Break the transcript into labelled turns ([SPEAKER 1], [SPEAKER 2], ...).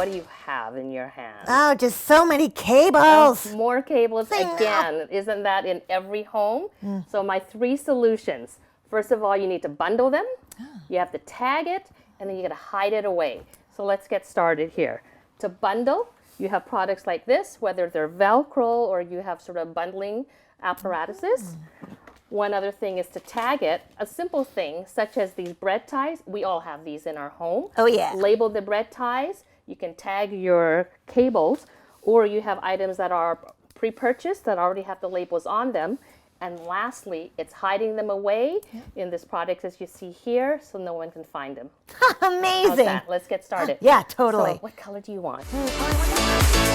[SPEAKER 1] what do you have in your hand?
[SPEAKER 2] Oh, just so many cables.
[SPEAKER 1] More cables
[SPEAKER 2] I know.
[SPEAKER 1] again. Isn't that in every home? So my 3 solutions. First of all, you need to bundle them. You have to tag it, and then you got to hide it away. So let's get started here. To bundle, you have products like this, whether they're Velcro or you have sort of bundling apparatuses. One other thing is to tag it. A simple thing, such as these bread ties. We all have these in our home.
[SPEAKER 2] Oh, yeah.
[SPEAKER 1] Label the bread ties. You can tag your cables, or you have items that are pre-purchased that already have the labels on them. And lastly, it's hiding them away in this product as you see here, so no one can find them. How's
[SPEAKER 2] Amazing.
[SPEAKER 1] that? Let's get started.
[SPEAKER 2] Yeah, totally.
[SPEAKER 1] So what color do you want?
[SPEAKER 2] Oh, I wonder-